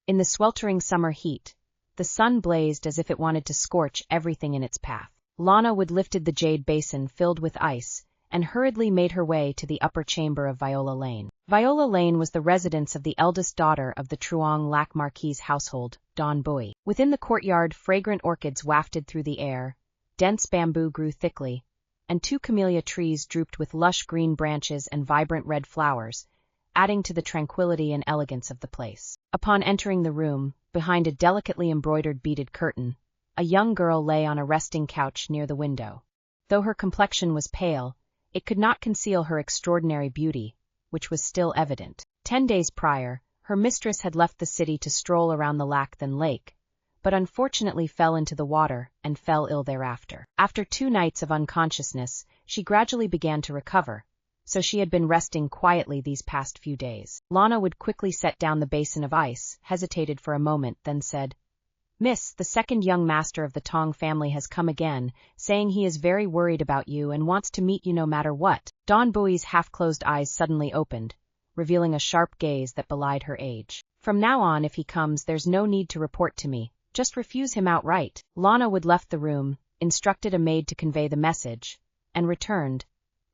In the sweltering summer heat, the sun blazed as if it wanted to scorch everything in its path. Lana Wood lifted the jade basin filled with ice and hurriedly made her way to the upper chamber of Viola Lane. Viola Lane was the residence of the eldest daughter of the Truong Lac Marquis household, Dawn Bui. Within the courtyard, fragrant orchids wafted through the air, dense bamboo grew thickly, and 2 camellia trees drooped with lush green branches and vibrant red flowers, adding to the tranquility and elegance of the place. Upon entering the room, behind a delicately embroidered beaded curtain, a young girl lay on a resting couch near the window. Though her complexion was pale, it could not conceal her extraordinary beauty, which was still evident. 10 days prior, her mistress had left the city to stroll around the Lac Than Lake, but unfortunately fell into the water and fell ill thereafter. After 2 nights of unconsciousness, she gradually began to recover, so she had been resting quietly these past few days. Lana Wood quickly set down the basin of ice, hesitated for a moment, then said, "Miss, the second young master of the Tong family has come again, saying he is very worried about you and wants to meet you no matter what." Dawn Bui's half-closed eyes suddenly opened, revealing a sharp gaze that belied her age. "From now on, if he comes, there's no need to report to me. Just refuse him outright." Lana Wood left the room, instructed a maid to convey the message, and returned,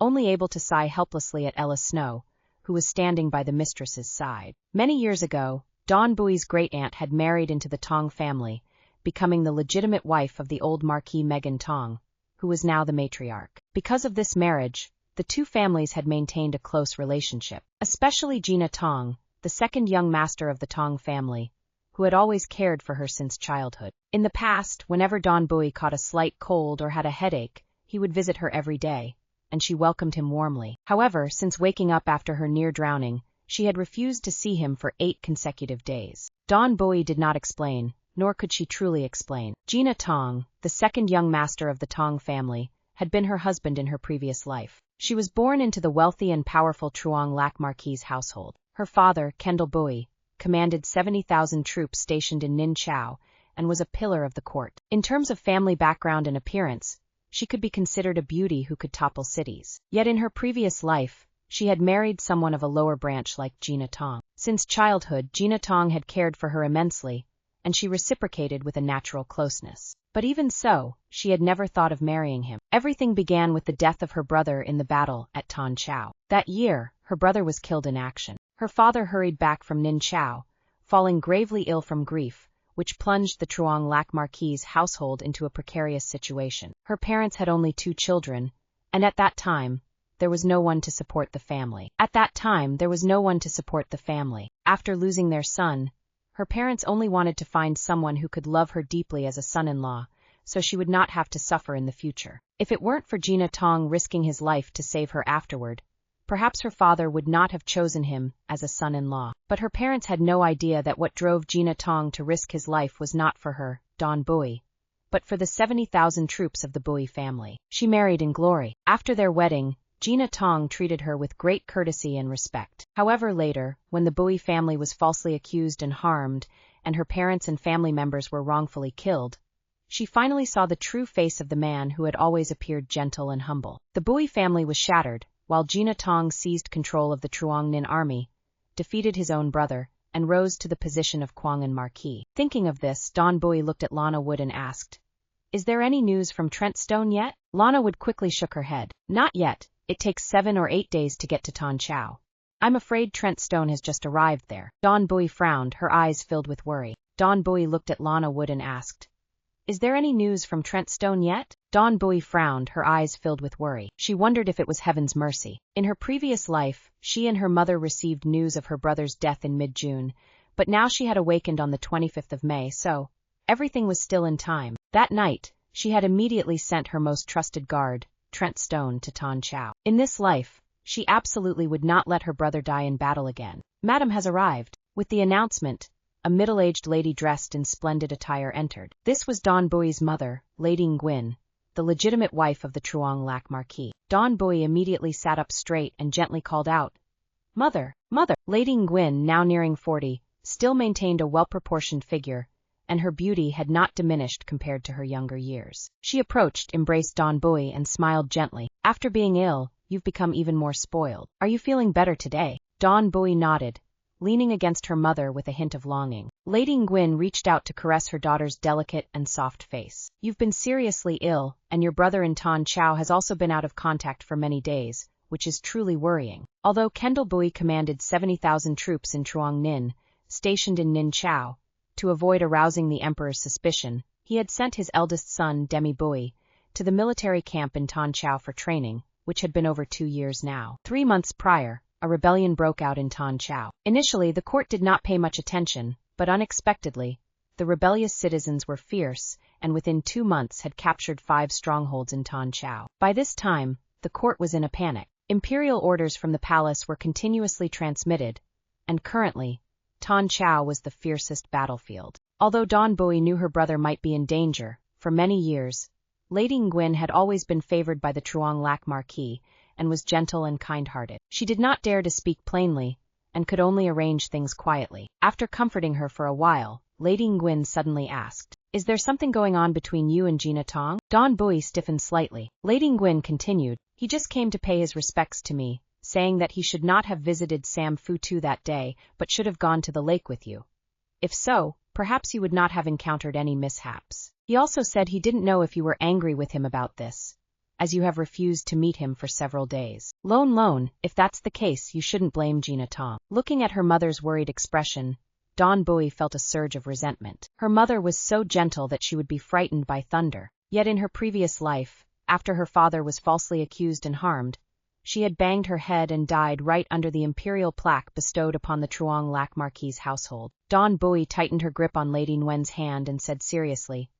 only able to sigh helplessly at Ella Snow, who was standing by the mistress's side. Many years ago, Dawn Bui's great-aunt had married into the Tong family, becoming the legitimate wife of the old Marquis Megan Tong, who was now the matriarch. Because of this marriage, the 2 families had maintained a close relationship, especially Gina Tong, the second young master of the Tong family, who had always cared for her since childhood. In the past, whenever Dawn Bui caught a slight cold or had a headache, he would visit her every day, and she welcomed him warmly. However, since waking up after her near drowning, she had refused to see him for 8 consecutive days. Dawn Bui did not explain, nor could she truly explain. Gina Tong, the second young master of the Tong family, had been her husband in her previous life. She was born into the wealthy and powerful Truong Lac Marquis household. Her father, Kendall Bui, commanded 70,000 troops stationed in Nin Chau and was a pillar of the court. In terms of family background and appearance, she could be considered a beauty who could topple cities. Yet in her previous life, she had married someone of a lower branch like Gina Tong. Since childhood, Gina Tong had cared for her immensely, and she reciprocated with a natural closeness. But even so, she had never thought of marrying him. Everything began with the death of her brother in the battle at Tan Chau. That year, her brother was killed in action. Her father hurried back from Nin Chau, falling gravely ill from grief, which plunged the Truong Lac Marquis household into a precarious situation. Her parents had only 2 children, and at that time, there was no one to support the family. After losing their son, her parents only wanted to find someone who could love her deeply as a son-in-law, so she would not have to suffer in the future. If it weren't for Gina Tong risking his life to save her afterward, perhaps her father would not have chosen him as a son-in-law. But her parents had no idea that what drove Gina Tong to risk his life was not for her, Dawn Bui, but for the 70,000 troops of the Bui family. She married in glory. After their wedding, Gina Tong treated her with great courtesy and respect. However, later, when the Bui family was falsely accused and harmed, and her parents and family members were wrongfully killed, she finally saw the true face of the man who had always appeared gentle and humble. The Bui family was shattered, while Gina Tong seized control of the Truong Nin army, defeated his own brother, and rose to the position of Kwanghan Marquis. Thinking of this, Dawn Bui looked at Lana Wood and asked, "Is there any news from Trentstone yet?" Lana Wood quickly shook her head. "Not yet. It takes 7 or 8 days to get to Tan Chau. I'm afraid Trentstone has just arrived there." Dawn Bui frowned, her eyes filled with worry. Dawn Bui looked at Lana Wood and asked, "Is there any news from Trentstone yet?" Dawn Bui frowned, her eyes filled with worry. She wondered if it was heaven's mercy. In her previous life, she and her mother received news of her brother's death in mid-June, but now she had awakened on the 25th of May, so everything was still in time. That night, she had immediately sent her most trusted guard, Trentstone, to Tan Chau. In this life, she absolutely would not let her brother die in battle again. "Madam has arrived." With the announcement, a middle-aged lady dressed in splendid attire entered. This was Dawn Bui's mother, Lady Nguyen, the legitimate wife of the Truong Lac Marquis. Dawn Bui immediately sat up straight and gently called out, "Mother, mother!" Lady Nguyen, now nearing 40, still maintained a well-proportioned figure, and her beauty had not diminished compared to her younger years. She approached, embraced Dawn Bui, and smiled gently. "After being ill, you've become even more spoiled. Are you feeling better today?" Dawn Bui nodded, leaning against her mother with a hint of longing. Lady Nguyen reached out to caress her daughter's delicate and soft face. "You've been seriously ill, and your brother in Tan Chao has also been out of contact for many days, which is truly worrying." Although Kendall Bui commanded 70,000 troops in Truong Ninh, stationed in Ninh Chao, to avoid arousing the emperor's suspicion, he had sent his eldest son, Demi Bui, to the military camp in Tan Chao for training, which had been over 2 years now. 3 months prior, a rebellion broke out in Tan Chao. Initially, the court did not pay much attention, but unexpectedly, the rebellious citizens were fierce and within 2 months had captured 5 strongholds in Tan Chao. By this time, the court was in a panic. Imperial orders from the palace were continuously transmitted, and currently, Tan Chao was the fiercest battlefield. Although Don Bui knew her brother might be in danger, for many years, Lady Nguyen had always been favored by the Truong Lac Marquis, and was gentle and kind-hearted. She did not dare to speak plainly, and could only arrange things quietly. After comforting her for a while, Lady Nguyen suddenly asked, "Is there something going on between you and Gina Tong?" Don Bui stiffened slightly. Lady Nguyen continued, "He just came to pay his respects to me, saying that he should not have visited Sam Futu that day, but should have gone to the lake with you. If so, perhaps you would not have encountered any mishaps. He also said he didn't know if you were angry with him about this, as you have refused to meet him for several days. Lone, if that's the case, you shouldn't blame Gina Tong." Looking at her mother's worried expression, Don Bui felt a surge of resentment. Her mother was so gentle that she would be frightened by thunder. Yet in her previous life, after her father was falsely accused and harmed, she had banged her head and died right under the imperial plaque bestowed upon the Truong Lac Marquis' household. Don Bui tightened her grip on Lady Nguyen's hand and said seriously,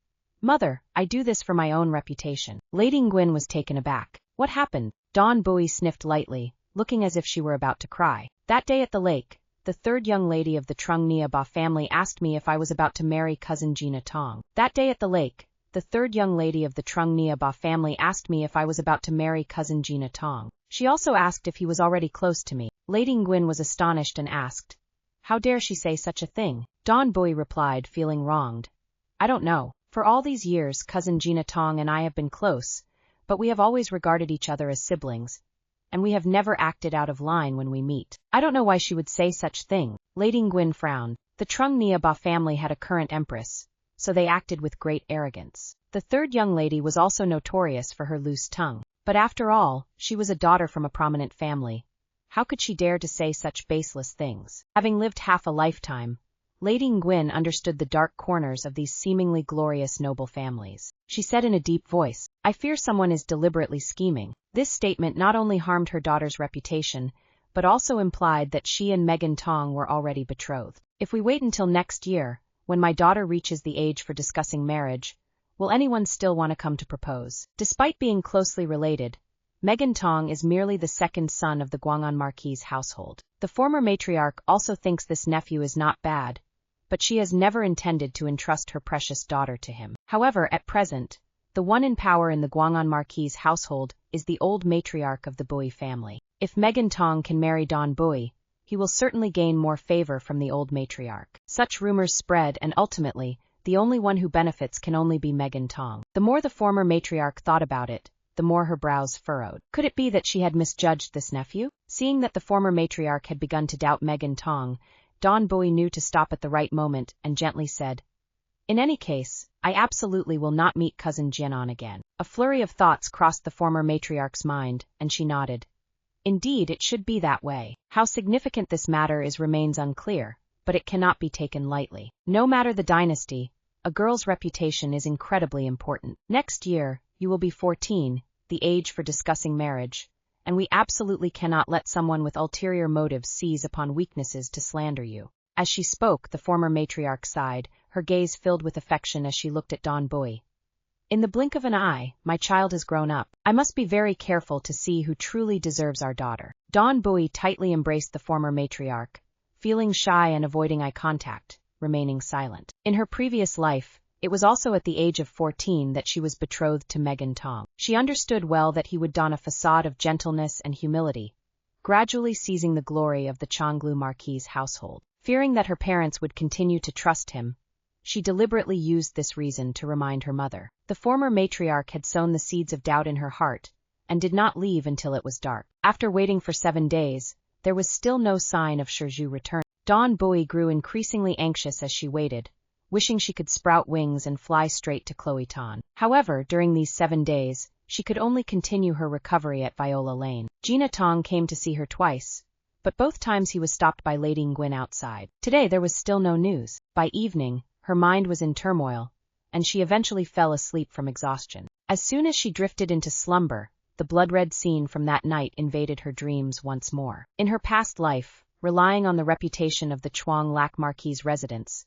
"Mother, I do this for my own reputation." Lady Nguyen was taken aback. "What happened?" Don Bui sniffed lightly, looking as if she were about to cry. "That day at the lake, the third young lady of the Trung Nia Ba family asked me if I was about to marry cousin Gina Tong. That day at the lake, the third young lady of the Trung Nia Ba family asked me if I was about to marry cousin Gina Tong. She also asked if he was already close to me." Lady Nguyen was astonished and asked, "How dare she say such a thing?" Don Bui replied, feeling wronged, "I don't know. For all these years, cousin Gina Tong and I have been close, but we have always regarded each other as siblings, and we have never acted out of line when we meet. I don't know why she would say such thing." Lady Nguyen frowned. The Trung Nia Ba family had a current empress, so they acted with great arrogance. The third young lady was also notorious for her loose tongue. But after all, she was a daughter from a prominent family. How could she dare to say such baseless things? Having lived half a lifetime, Lady Nguyen understood the dark corners of these seemingly glorious noble families. She said in a deep voice, "I fear someone is deliberately scheming." This statement not only harmed her daughter's reputation, but also implied that she and Megan Tong were already betrothed. "If we wait until next year, when my daughter reaches the age for discussing marriage, will anyone still want to come to propose?" Despite being closely related, Megan Tong is merely the second son of the Guang'an Marquis' household. The former matriarch also thinks this nephew is not bad, but she has never intended to entrust her precious daughter to him. However, at present, the one in power in the Guang'an Marquis' household is the old matriarch of the Bui family. If Megan Tong can marry Don Bui, he will certainly gain more favor from the old matriarch. Such rumors spread, and ultimately, the only one who benefits can only be Megan Tong. The more the former matriarch thought about it, the more her brows furrowed. Could it be that she had misjudged this nephew? Seeing that the former matriarch had begun to doubt Megan Tong, Don Bui knew to stop at the right moment and gently said, "In any case, I absolutely will not meet cousin Jianan again." A flurry of thoughts crossed the former matriarch's mind, and she nodded. Indeed, it should be that way. How significant this matter is remains unclear, but it cannot be taken lightly. No matter the dynasty, a girl's reputation is incredibly important. Next year, you will be 14, the age for discussing marriage, and we absolutely cannot let someone with ulterior motives seize upon weaknesses to slander you. As she spoke, the former matriarch sighed, her gaze filled with affection as she looked at Don Bui. "In the blink of an eye, my child has grown up. I must be very careful to see who truly deserves our daughter." Don Bui tightly embraced the former matriarch, feeling shy and avoiding eye contact, remaining silent. In her previous life, it was also at the age of 14 that she was betrothed to Megan Tong. She understood well that he would don a facade of gentleness and humility, gradually seizing the glory of the Changlu Marquis' household. Fearing that her parents would continue to trust him, she deliberately used this reason to remind her mother. The former matriarch had sown the seeds of doubt in her heart, and did not leave until it was dark. After waiting for 7 days, there was still no sign of Shizhu return. Dawn Bui grew increasingly anxious as she waited, wishing she could sprout wings and fly straight to Chloe Tan. However, during these 7 days, she could only continue her recovery at Viola Lane. Gina Tong came to see her twice, but both times he was stopped by Lady Nguyen outside. Today there was still no news. By evening, her mind was in turmoil, and she eventually fell asleep from exhaustion. As soon as she drifted into slumber, the blood-red scene from that night invaded her dreams once more. In her past life, relying on the reputation of the Chuang Lac Marquis residence,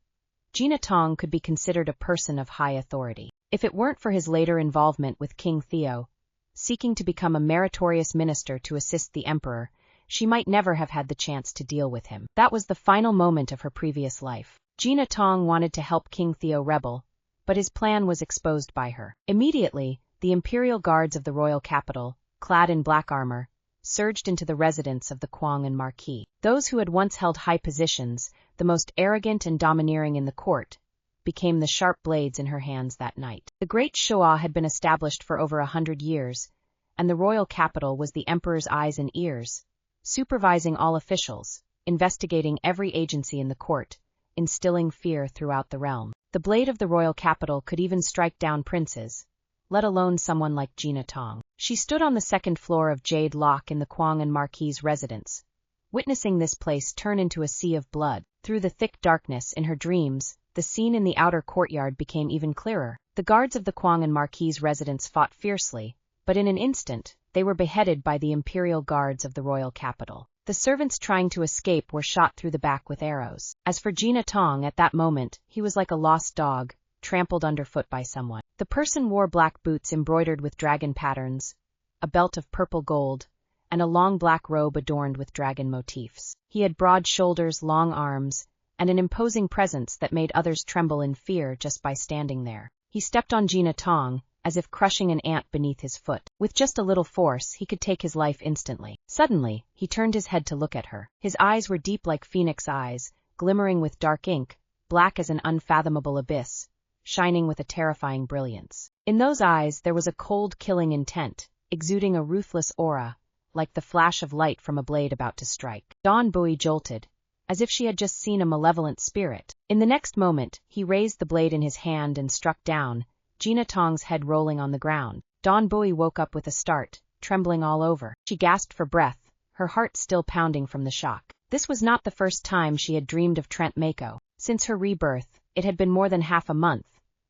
Gina Tong could be considered a person of high authority. If it weren't for his later involvement with King Theo, seeking to become a meritorious minister to assist the emperor, she might never have had the chance to deal with him. That was the final moment of her previous life. Gina Tong wanted to help King Theo rebel, but his plan was exposed by her. Immediately, the imperial guards of the royal capital, clad in black armor, surged into the residence of the Kuang and Marquis. Those who had once held high positions, the most arrogant and domineering in the court, became the sharp blades in her hands that night. The Great Shoa had been established for over 100 years, and the royal capital was the emperor's eyes and ears, supervising all officials, investigating every agency in the court, instilling fear throughout the realm. The blade of the royal capital could even strike down princes, let alone someone like Gina Tong. She stood on the 2nd floor of Jade Lock in the Kuang and Marquis' residence, witnessing this place turn into a sea of blood. Through the thick darkness in her dreams, the scene in the outer courtyard became even clearer. The guards of the Kuang and Marquis' residence fought fiercely, but in an instant, they were beheaded by the imperial guards of the royal capital. The servants trying to escape were shot through the back with arrows. As for Gina Tong, at that moment, he was like a lost dog, trampled underfoot by someone. The person wore black boots embroidered with dragon patterns, a belt of purple gold, and a long black robe adorned with dragon motifs. He had broad shoulders, long arms, and an imposing presence that made others tremble in fear just by standing there. He stepped on Gina Tong, as if crushing an ant beneath his foot. With just a little force, he could take his life instantly. Suddenly, he turned his head to look at her. His eyes were deep like phoenix eyes, glimmering with dark ink, black as an unfathomable abyss, shining with a terrifying brilliance. In those eyes there was a cold, killing intent, exuding a ruthless aura, like the flash of light from a blade about to strike. Dawn Bui jolted, as if she had just seen a malevolent spirit. In the next moment, he raised the blade in his hand and struck down, Gina Tong's head rolling on the ground. Dawn Bui woke up with a start, trembling all over. She gasped for breath, her heart still pounding from the shock. This was not the first time she had dreamed of Trent Mako. Since her rebirth, it had been more than half a month,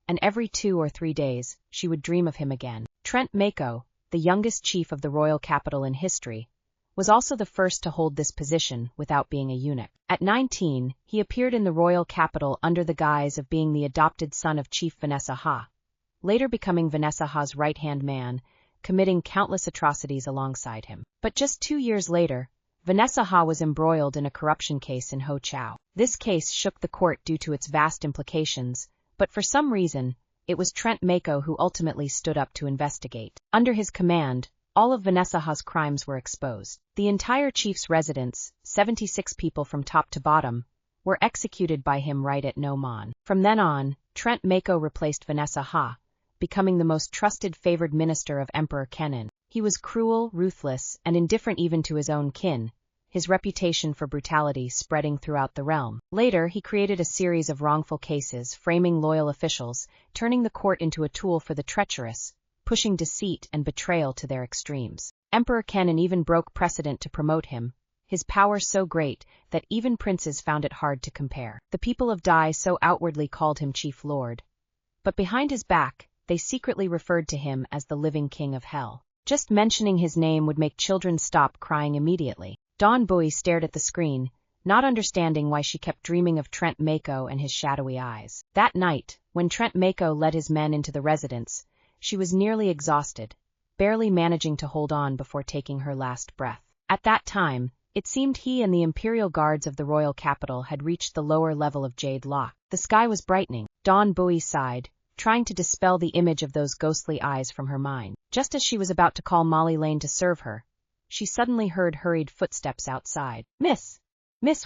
and every 2 or 3 days, she would dream of him again. Trent Mako, the youngest chief of the royal capital in history, was also the first to hold this position without being a eunuch. At 19, he appeared in the royal capital under the guise of being the adopted son of Chief Vanessa Ha, later becoming Vanessa Ha's right-hand man, committing countless atrocities alongside him. But just 2 years later, Vanessa Ha was embroiled in a corruption case in Ho Chau. This case shook the court due to its vast implications, but for some reason, it was Trent Mako who ultimately stood up to investigate. Under his command, all of Vanessa Ha's crimes were exposed. The entire chief's residence, 76 people from top to bottom, were executed by him right at No Man. From then on, Trent Mako replaced Vanessa Ha, becoming the most trusted favored minister of Emperor Kenan. He was cruel, ruthless, and indifferent even to his own kin, his reputation for brutality spreading throughout the realm. Later, he created a series of wrongful cases, framing loyal officials, turning the court into a tool for the treacherous, pushing deceit and betrayal to their extremes. Emperor Kenan even broke precedent to promote him, his power so great that even princes found it hard to compare. The people of Dai so outwardly called him Chief Lord, but behind his back, they secretly referred to him as the living king of hell. Just mentioning his name would make children stop crying immediately. Dawn Bui stared at the screen, not understanding why she kept dreaming of Trent Mako and his shadowy eyes. That night, when Trent Mako led his men into the residence, she was nearly exhausted, barely managing to hold on before taking her last breath. At that time, it seemed he and the imperial guards of the royal capital had reached the lower level of Jade Lock. The sky was brightening. Dawn Bui sighed, trying to dispel the image of those ghostly eyes from her mind. Just as she was about to call Molly Lane to serve her, she suddenly heard hurried footsteps outside. Miss,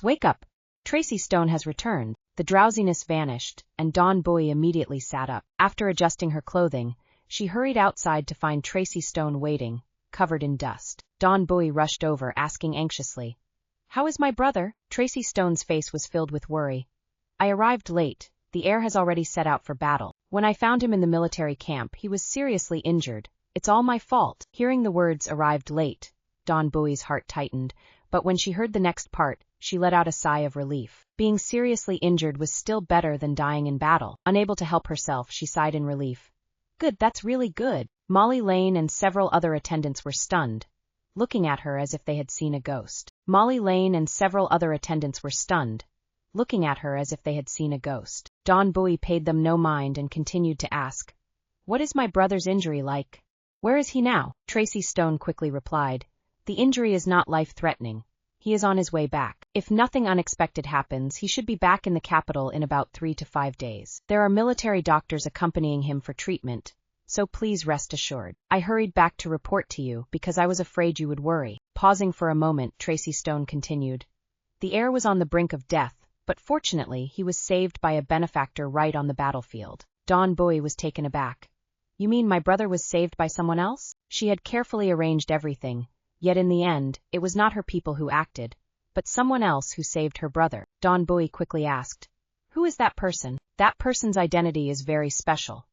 wake up! Tracy Stone has returned." The drowsiness vanished, and Dawn Bui immediately sat up. After adjusting her clothing, she hurried outside to find Tracy Stone waiting, covered in dust. Dawn Bui rushed over, asking anxiously, How is my brother? Tracy Stone's face was filled with worry. I arrived late. The heir has already set out for battle. When I found him in the military camp, he was seriously injured. It's all my fault. Hearing the words "arrived late," Dawn Bowie's heart tightened, but when she heard the next part, she let out a sigh of relief. Being seriously injured was still better than dying in battle. Unable to help herself, she sighed in relief. Good, that's really good. Molly Lane and several other attendants were stunned, looking at her as if they had seen a ghost. Molly Lane and several other attendants were stunned, looking at her as if they had seen a ghost. Dawn Bowie paid them no mind and continued to ask, "What is my brother's injury like? Where is he now?" Tracy Stone quickly replied, "The injury is not life-threatening. He is on his way back. If nothing unexpected happens, he should be back in the capital in about 3 to 5 days. There are military doctors accompanying him for treatment, so please rest assured. I hurried back to report to you because I was afraid you would worry." Pausing for a moment, Tracy Stone continued, "The heir was on the brink of death, but fortunately he was saved by a benefactor right on the battlefield." Dawn Bowie was taken aback. "You mean my brother was saved by someone else?" She had carefully arranged everything, yet in the end, it was not her people who acted, but someone else who saved her brother. Dawn Bowie quickly asked, "Who is that person?" "That person's identity is very special.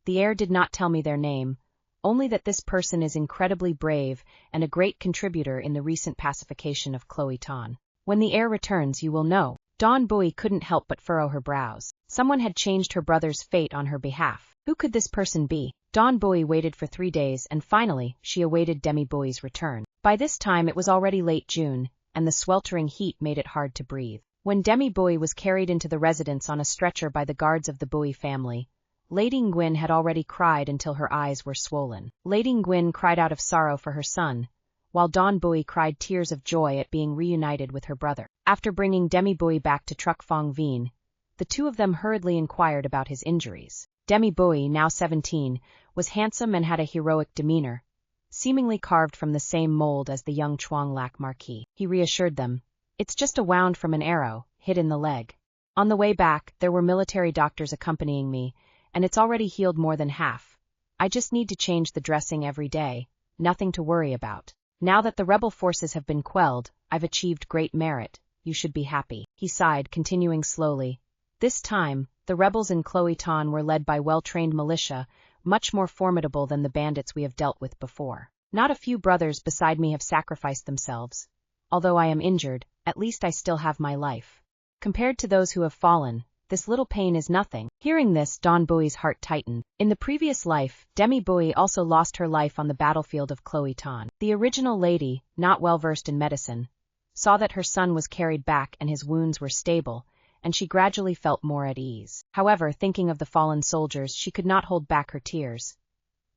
The heir did not tell me their name, only that this person is incredibly brave and a great contributor in the recent pacification of Chloe Ton. When the heir returns, you will know." Dawn Bowie couldn't help but furrow her brows. Someone had changed her brother's fate on her behalf. Who could this person be? Dawn Bowie waited for 3 days and finally, she awaited Demi Bowie's return. By this time it was already late June, and the sweltering heat made it hard to breathe. When Demi Bowie was carried into the residence on a stretcher by the guards of the Bowie family, Lady Ngwyn had already cried until her eyes were swollen. Lady Ngwyn cried out of sorrow for her son, while Dawn Bowie cried tears of joy at being reunited with her brother. After bringing Demi Bowie back to Truc Phong Vien, the two of them hurriedly inquired about his injuries. Demi Bowie, now 17, was handsome and had a heroic demeanor, seemingly carved from the same mold as the young Chuang Lac Marquis. He reassured them, "It's just a wound from an arrow, hit in the leg. On the way back, there were military doctors accompanying me, and it's already healed more than half. I just need to change the dressing every day, nothing to worry about. Now that the rebel forces have been quelled, I've achieved great merit. You should be happy." He sighed, continuing slowly, "This time, the rebels in Chloe Ton were led by well-trained militia, much more formidable than the bandits we have dealt with before. Not a few brothers beside me have sacrificed themselves. Although I am injured, at least I still have my life. Compared to those who have fallen, this little pain is nothing." Hearing this, Dawn Bowie's heart tightened. In the previous life, Demi Bowie also lost her life on the battlefield of Chloe Ton. The original lady, not well versed in medicine, saw that her son was carried back and his wounds were stable, and she gradually felt more at ease. However, thinking of the fallen soldiers, she could not hold back her tears.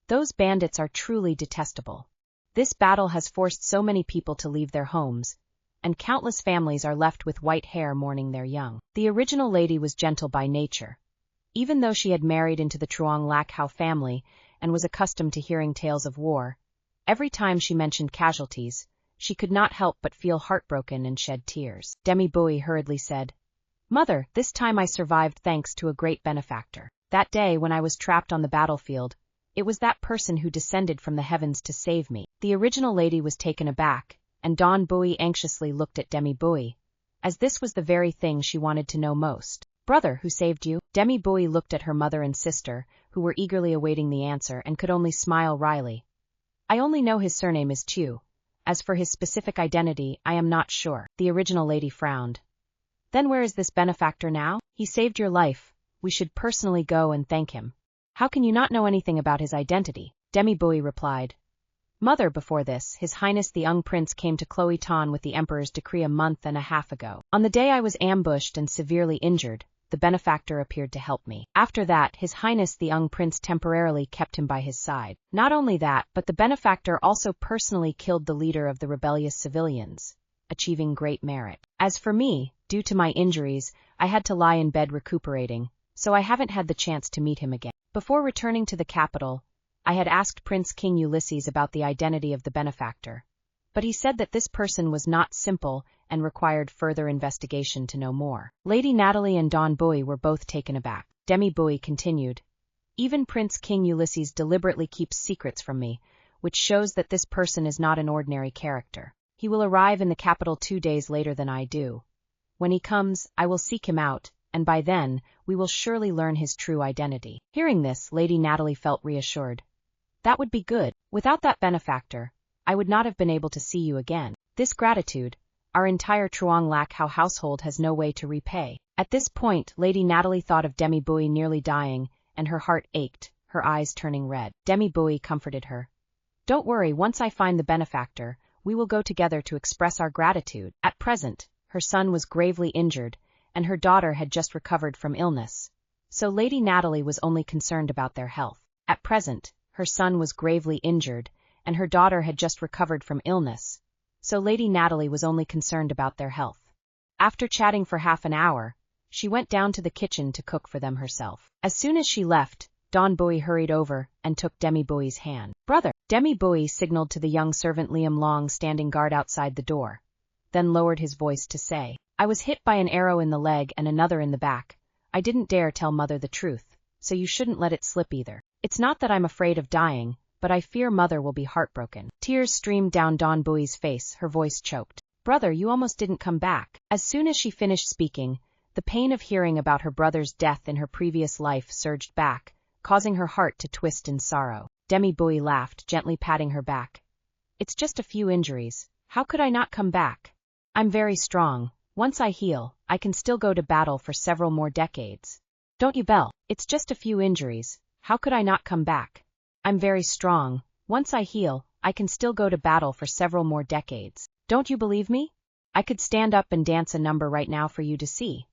Those bandits are truly detestable. This battle has forced so many people to leave their homes, and countless families are left with white hair mourning their young. The original lady was gentle by nature. Even though she had married into the Truong Lac Hau family and was accustomed to hearing tales of war, every time she mentioned casualties, she could not help but feel heartbroken and shed tears. Demi Bowie hurriedly said, "Mother, this time I survived thanks to a great benefactor. That day when I was trapped on the battlefield, it was that person who descended from the heavens to save me." The original lady was taken aback, and Dawn Bowie anxiously looked at Demi Bowie, as this was the very thing she wanted to know most. "Brother who saved you?" Demi Bowie looked at her mother and sister, who were eagerly awaiting the answer and could only smile wryly. "I only know his surname is Chu. As for his specific identity, I am not sure." The original lady frowned. "Then where is this benefactor now?" "He saved your life. We should personally go and thank him." "How can you not know anything about his identity?" Demi Bowie replied. "Mother, before this, His Highness the young prince came to Chloe Ton with the Emperor's decree a month and a half ago. On the day I was ambushed and severely injured, the benefactor appeared to help me. After that, His Highness the young prince temporarily kept him by his side. Not only that, but the benefactor also personally killed the leader of the rebellious civilians, achieving great merit. As for me, due to my injuries, I had to lie in bed recuperating, so I haven't had the chance to meet him again. Before returning to the capital, I had asked Prince King Ulysses about the identity of the benefactor, but he said that this person was not simple and required further investigation to know more. Lady Natalie and Dawn Bowie were both taken aback. Demi Bowie continued, "Even Prince King Ulysses deliberately keeps secrets from me, which shows that this person is not an ordinary character. He will arrive in the capital 2 days later than I do. When he comes, I will seek him out, and by then, we will surely learn his true identity." Hearing this, Lady Natalie felt reassured. That would be good. Without that benefactor, I would not have been able to see you again. This gratitude, our entire Truong Lac Hao household has no way to repay. At this point, Lady Natalie thought of Demi Bui nearly dying, and her heart ached, her eyes turning red. Demi Bui comforted her. "Don't worry, once I find the benefactor, we will go together to express our gratitude." At present, her son was gravely injured, and her daughter had just recovered from illness. So Lady Natalie was only concerned about their health. At present, her son was gravely injured, and her daughter had just recovered from illness. So Lady Natalie was only concerned about their health. After chatting for half an hour, she went down to the kitchen to cook for them herself. As soon as she left, Don Bui hurried over and took Demi Bui's hand. "Brother!" Demi Bui signaled to the young servant Liam Long standing guard outside the door, then lowered his voice to say, "I was hit by an arrow in the leg and another in the back. I didn't dare tell Mother the truth, so you shouldn't let it slip either. It's not that I'm afraid of dying, but I fear Mother will be heartbroken." Tears streamed down Don Bui's face, her voice choked. "Brother, you almost didn't come back." As soon as she finished speaking, the pain of hearing about her brother's death in her previous life surged back, causing her heart to twist in sorrow. Demi Bui laughed, gently patting her back. "It's just a few injuries. How could I not come back? I'm very strong. Once I heal, I can still go to battle for several more decades. Don't you, Belle? It's just a few injuries. How could I not come back? I'm very strong. Once I heal, I can still go to battle for several more decades. Don't you believe me? I could stand up and dance a number right now for you to see.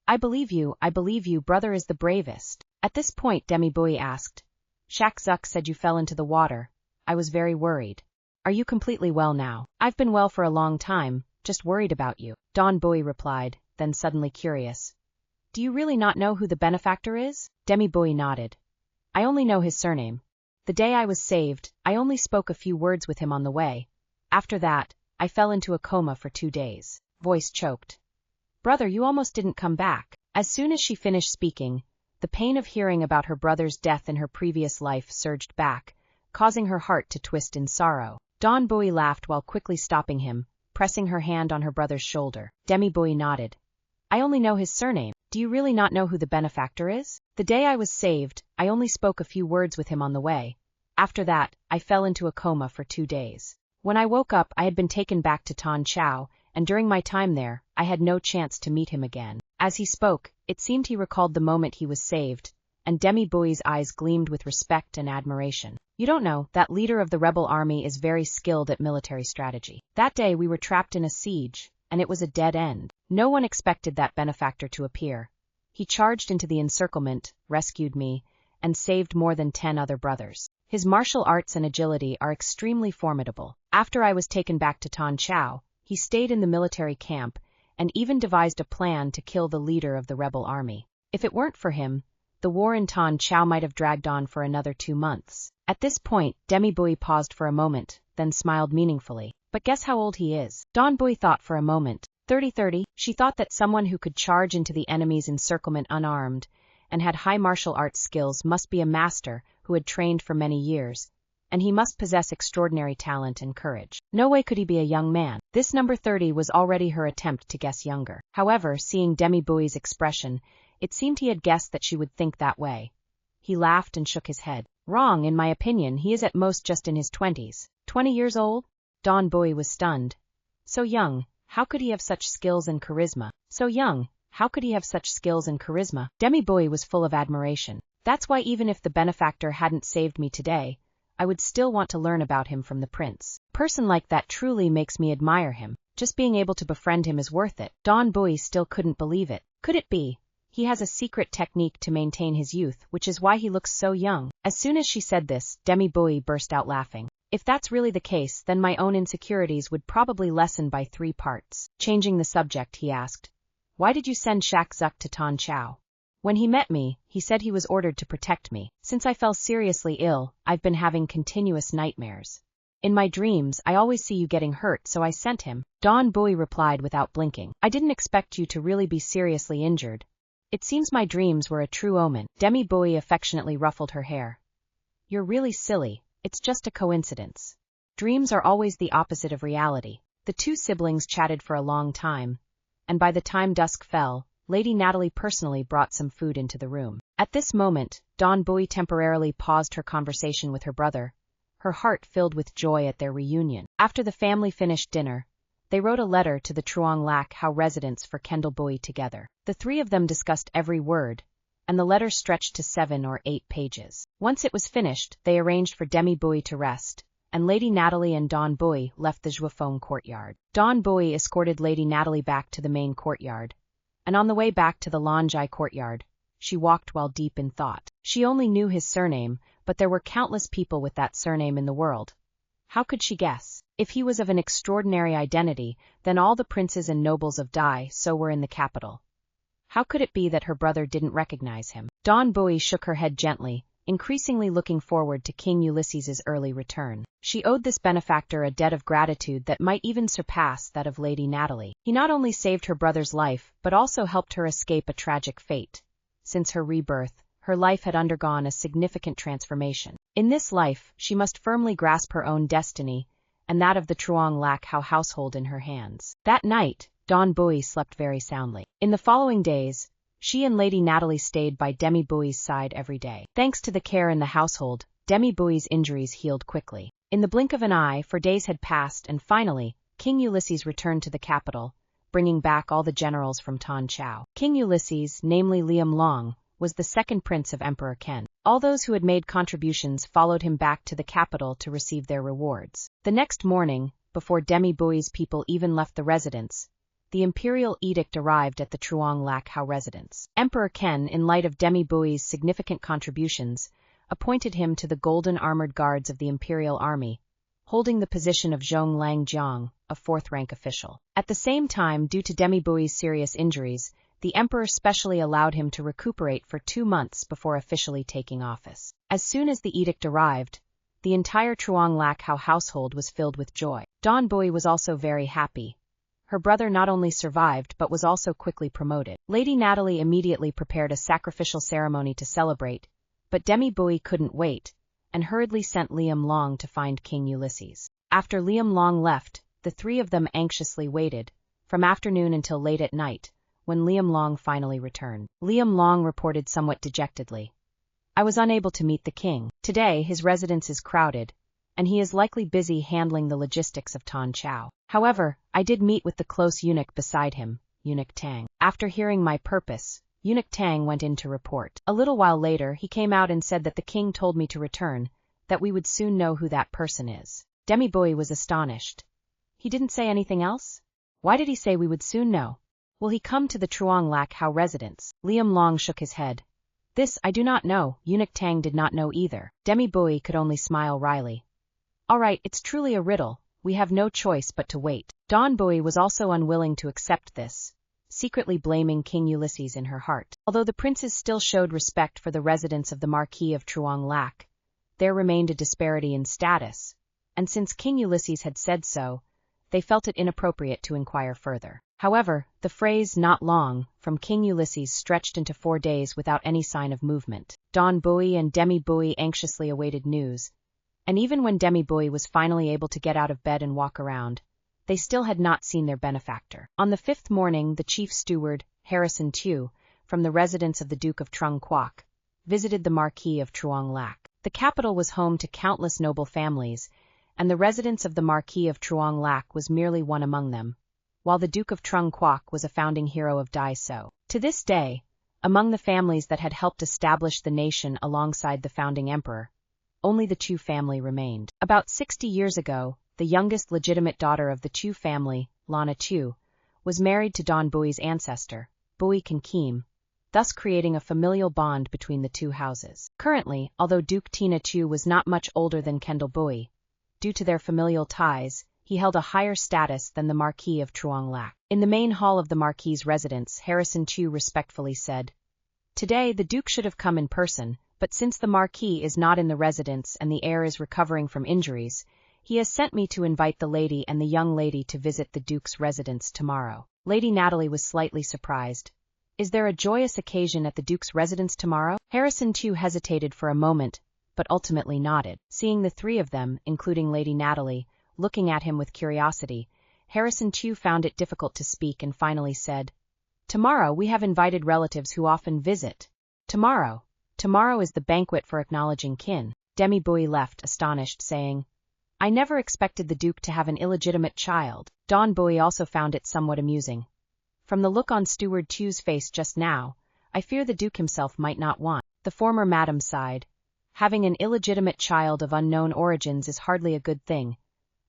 I believe you, brother is the bravest." At this point, Demi Bui asked, "Shak Zuk said you fell into the water. I was very worried. Are you completely well now?" "I've been well for a long time, just worried about you," Don Bui replied, then suddenly curious. "Do you really not know who the benefactor is?" Demi Bui nodded. "I only know his surname. The day I was saved, I only spoke a few words with him on the way. After that, I fell into a coma for 2 days. Voice choked. "Brother, you almost didn't come back." As soon as she finished speaking, the pain of hearing about her brother's death in her previous life surged back, causing her heart to twist in sorrow. Don Bui laughed while quickly stopping him, pressing her hand on her brother's shoulder. Demi Bui nodded. "I only know his surname. Do you really not know who the benefactor is? The day I was saved, I only spoke a few words with him on the way. After that, I fell into a coma for 2 days. When I woke up, I had been taken back to Tan Chao, and during my time there, I had no chance to meet him again." As he spoke, it seemed he recalled the moment he was saved, and Demi Bui's eyes gleamed with respect and admiration. "You don't know, that leader of the rebel army is very skilled at military strategy. That day we were trapped in a siege, and it was a dead end. No one expected that benefactor to appear. He charged into the encirclement, rescued me, and saved more than 10 other brothers. His martial arts and agility are extremely formidable. After I was taken back to Tan Chao, he stayed in the military camp, and even devised a plan to kill the leader of the rebel army. If it weren't for him, the war in Tan Chao might have dragged on for another 2 months." At this point, Demi Bui paused for a moment, then smiled meaningfully. "But guess how old he is?" Don Bui thought for a moment. 30. She thought that someone who could charge into the enemy's encirclement unarmed, and had high martial arts skills must be a master who had trained for many years, and he must possess extraordinary talent and courage. No way could he be a young man. This number 30 was already her attempt to guess younger. However, seeing Demi Bui's expression, it seemed he had guessed that she would think that way. He laughed and shook his head. "Wrong, in my opinion, he is at most just in his 20s. 20 years old?" Don Bui was stunned. So young, how could he have such skills and charisma? Demi Bui was full of admiration. "That's why even if the benefactor hadn't saved me today, I would still want to learn about him from the prince. A person like that truly makes me admire him. Just being able to befriend him is worth it." Don Bui still couldn't believe it. Could it be? He has a secret technique to maintain his youth, which is why he looks so young. As soon as she said this, Demi Bui burst out laughing. "If that's really the case, then my own insecurities would probably lessen by 3 parts. Changing the subject, he asked, "Why did you send Shak Zuk to Tan Chao?" "When he met me, he said he was ordered to protect me. Since I fell seriously ill, I've been having continuous nightmares. In my dreams, I always see you getting hurt, so I sent him." Don Bui replied without blinking. "I didn't expect you to really be seriously injured. It seems my dreams were a true omen." Demi Bui affectionately ruffled her hair. "You're really silly. It's just a coincidence. Dreams are always the opposite of reality. The two siblings chatted for a long time, and by the time dusk fell, Lady Natalie personally brought some food into the room. At this moment, Dawn Bui temporarily paused her conversation with her brother, her heart filled with joy at their reunion. After the family finished dinner, they wrote a letter to the Truong Lak Hau residents for Kendall Bui together. The three of them discussed every word, and the letter stretched to 7 or 8 pages. Once it was finished, they arranged for Demi Bui to rest, and Lady Natalie and Dawn Bui left the Juifeng courtyard. Dawn Bui escorted Lady Natalie back to the main courtyard, and on the way back to the Lanjai courtyard, she walked while deep in thought. She only knew his surname, but there were countless people with that surname in the world. How could she guess? If he was of an extraordinary identity, then all the princes and nobles of Dai so were in the capital. How could it be that her brother didn't recognize him? Dawn Bui shook her head gently, increasingly looking forward to King Ulysses's early return. She owed this benefactor a debt of gratitude that might even surpass that of Lady Natalie. He not only saved her brother's life, but also helped her escape a tragic fate. Since her rebirth, her life had undergone a significant transformation. In this life, she must firmly grasp her own destiny, and that of the Truong Lak Hau household in her hands. That night, Dawn Bui slept very soundly. In the following days, she and Lady Natalie stayed by Demi Bui's side every day. Thanks to the care in the household, Demi Bui's injuries healed quickly. In the blink of an eye, for days had passed, and finally, King Ulysses returned to the capital, bringing back all the generals from Tan Chao. King Ulysses, namely Liam Long, was the second prince of Emperor Ken. All those who had made contributions followed him back to the capital to receive their rewards. The next morning, before Demi Bui's people even left the residence, the imperial edict arrived at the Truong Lak Hau residence. Emperor Ken, in light of Demi Bui's significant contributions, appointed him to the Golden Armored Guards of the Imperial Army, holding the position of Zhong Lang Jiang, a fourth-rank official. At the same time, due to Demi Bui's serious injuries, the emperor specially allowed him to recuperate for 2 months before officially taking office. As soon as the edict arrived, the entire Truong Lak Hau household was filled with joy. Dawn Bui was also very happy. Her brother not only survived but was also quickly promoted. Lady Natalie immediately prepared a sacrificial ceremony to celebrate, but Demi Bui couldn't wait, and hurriedly sent Liam Long to find King Ulysses. After Liam Long left, the three of them anxiously waited, from afternoon until late at night, when Liam Long finally returned. Liam Long reported somewhat dejectedly, "I was unable to meet the king. Today his residence is crowded, and he is likely busy handling the logistics of Tan Chao. However, I did meet with the close eunuch beside him, Eunuch Tang. After hearing my purpose, Eunuch Tang went in to report. A little while later, he came out and said that the king told me to return, that we would soon know who that person is." Demi Bui was astonished. He didn't say anything else? Why did he say we would soon know? Will he come to the Truong Lak Hau residence? Liam Long shook his head. This I do not know. Eunuch Tang did not know either. Demi Bui could only smile wryly. All right, it's truly a riddle. We have no choice but to wait. Dawn Bui was also unwilling to accept this, secretly blaming King Ulysses in her heart. Although the princes still showed respect for the residents of the Marquis of Truong Lak, there remained a disparity in status, and since King Ulysses had said so, they felt it inappropriate to inquire further. However, the phrase "not long" from King Ulysses stretched into 4 days without any sign of movement. Dawn Bui and Demi Bui anxiously awaited news, and even when Demi Bui was finally able to get out of bed and walk around, they still had not seen their benefactor. On the 5th morning, the chief steward, Harrison Tu, from the residence of the Duke of Trung Quoc, visited the Marquis of Truong Lak. The capital was home to countless noble families, and the residence of the Marquis of Truong Lak was merely one among them, while the Duke of Trung Quoc was a founding hero of Dai So. To this day, among the families that had helped establish the nation alongside the founding emperor, only the Chu family remained. About 60 years ago, the youngest legitimate daughter of the Chu family, Lana Chu, was married to Dawn Bui's ancestor, Bui Kankim, thus creating a familial bond between the two houses. Currently, although Duke Tina Chu was not much older than Kendall Bui, due to their familial ties, he held a higher status than the Marquis of Truong Lak. In the main hall of the Marquis's residence, Harrison Chu respectfully said, "Today the Duke should have come in person, but since the Marquis is not in the residence and the heir is recovering from injuries, he has sent me to invite the lady and the young lady to visit the Duke's residence tomorrow." Lady Natalie was slightly surprised. "Is there a joyous occasion at the Duke's residence tomorrow?" Harrison Chu hesitated for a moment, but ultimately nodded. Seeing the three of them, including Lady Natalie, looking at him with curiosity, Harrison Chu found it difficult to speak and finally said, "Tomorrow we have invited relatives who often visit. Tomorrow is the banquet for acknowledging kin." Demi Bui left, astonished, saying, "I never expected the Duke to have an illegitimate child." Don Bui also found it somewhat amusing. "From the look on Steward Chu's face just now, I fear the Duke himself might not want." The former madam sighed. "Having an illegitimate child of unknown origins is hardly a good thing,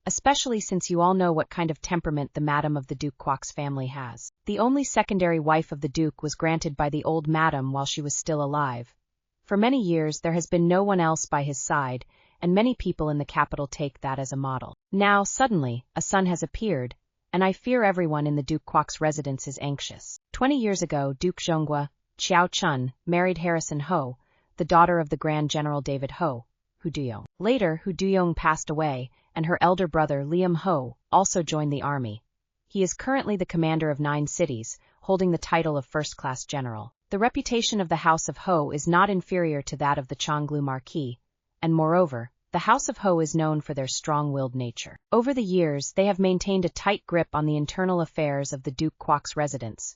especially since you all know what kind of temperament the madam of the Duke Kwok's family has. The only secondary wife of the Duke was granted by the old madam while she was still alive. For many years there has been no one else by his side, and many people in the capital take that as a model. Now, suddenly, a son has appeared, and I fear everyone in the Duke Kwok's residence is anxious." 20 years ago, Duke Zhonghua, Xiao Chun, married Harrison Ho, the daughter of the Grand General David Ho, Hu Duyong. Later, Hu Duyong passed away, and her elder brother Liam Ho also joined the army. He is currently the commander of 9 cities, holding the title of first-class general. The reputation of the House of Ho is not inferior to that of the Chonglu Marquis, and moreover, the House of Ho is known for their strong-willed nature. Over the years, they have maintained a tight grip on the internal affairs of the Duke Kwok's residence,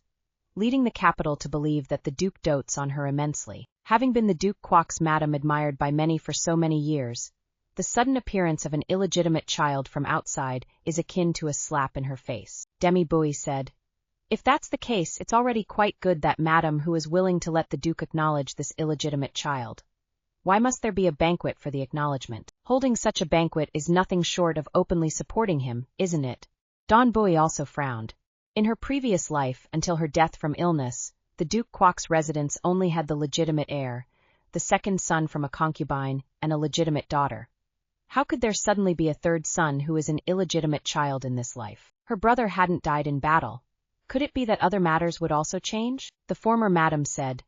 leading the capital to believe that the Duke dotes on her immensely. Having been the Duke Kwok's madam admired by many for so many years, the sudden appearance of an illegitimate child from outside is akin to a slap in her face. Demi Bui said, "If that's the case, it's already quite good that madam who is willing to let the Duke acknowledge this illegitimate child. Why must there be a banquet for the acknowledgement? Holding such a banquet is nothing short of openly supporting him, isn't it?" Don Bui also frowned. In her previous life, until her death from illness, the Duke Kwok's residence only had the legitimate heir, the second son from a concubine, and a legitimate daughter. How could there suddenly be a third son who is an illegitimate child in this life? Her brother hadn't died in battle. Could it be that other matters would also change? The former madam said,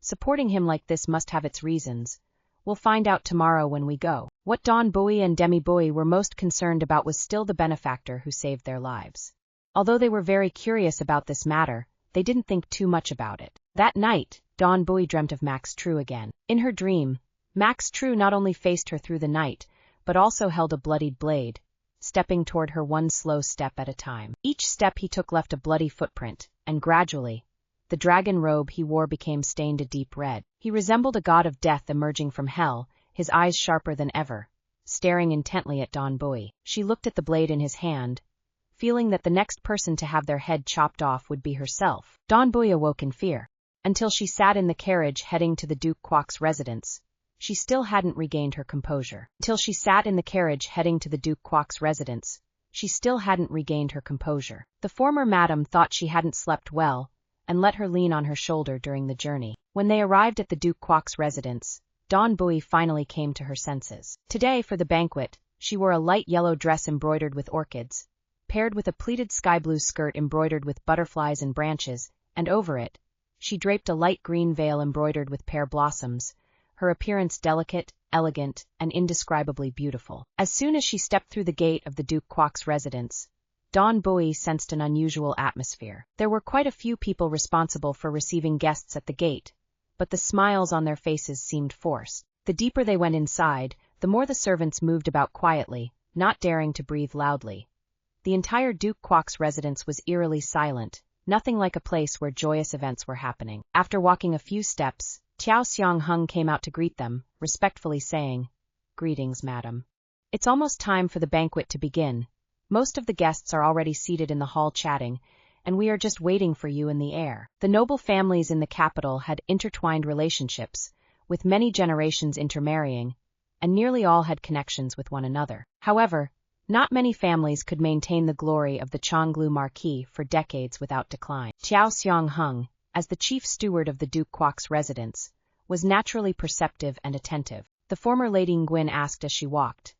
"Supporting him like this must have its reasons. We'll find out tomorrow when we go." What Don Bui and Demi Bui were most concerned about was still the benefactor who saved their lives. Although they were very curious about this matter, they didn't think too much about it. That night, Don Bui dreamt of Max True again. In her dream, Max True not only faced her through the night, but also held a bloodied blade, stepping toward her one slow step at a time. Each step he took left a bloody footprint, and gradually, the dragon robe he wore became stained a deep red. He resembled a god of death emerging from hell, his eyes sharper than ever, staring intently at Don Bui. She looked at the blade in his hand, feeling that the next person to have their head chopped off would be herself. Don Bui awoke in fear. Until she sat in the carriage heading to the Duke Kwok's residence, she still hadn't regained her composure. The former madam thought she hadn't slept well, and let her lean on her shoulder during the journey. When they arrived at the Duke Kwok's residence, Don Bui finally came to her senses. Today, for the banquet, she wore a light yellow dress embroidered with orchids, paired with a pleated sky-blue skirt embroidered with butterflies and branches, and over it, she draped a light green veil embroidered with pear blossoms, her appearance delicate, elegant, and indescribably beautiful. As soon as she stepped through the gate of the Duke Kwok's residence, Don Bui sensed an unusual atmosphere. There were quite a few people responsible for receiving guests at the gate, but the smiles on their faces seemed forced. The deeper they went inside, the more the servants moved about quietly, not daring to breathe loudly. The entire Duke Kwok's residence was eerily silent, nothing like a place where joyous events were happening. After walking a few steps, Tiao Xiangheng came out to greet them, respectfully saying, "Greetings, madam. It's almost time for the banquet to begin. Most of the guests are already seated in the hall chatting, and we are just waiting for you in the air." The noble families in the capital had intertwined relationships, with many generations intermarrying, and nearly all had connections with one another. However, not many families could maintain the glory of the Chonglu Marquis for decades without decline. Tiao Xiangheng, as the chief steward of the Duke Kwok's residence, was naturally perceptive and attentive. The former Lady Nguyen asked as she walked,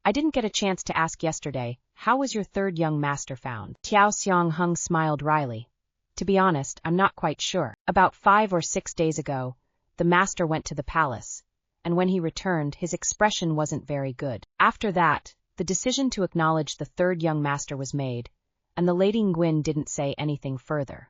"I didn't get a chance to ask yesterday, how was your third young master found?" Tiao Xiangheng smiled wryly. "To be honest, I'm not quite sure. About 5 or 6 days ago, the master went to the palace, and when he returned, his expression wasn't very good. After that, the decision to acknowledge the third young master was made, and the Lady Nguyen didn't say anything further."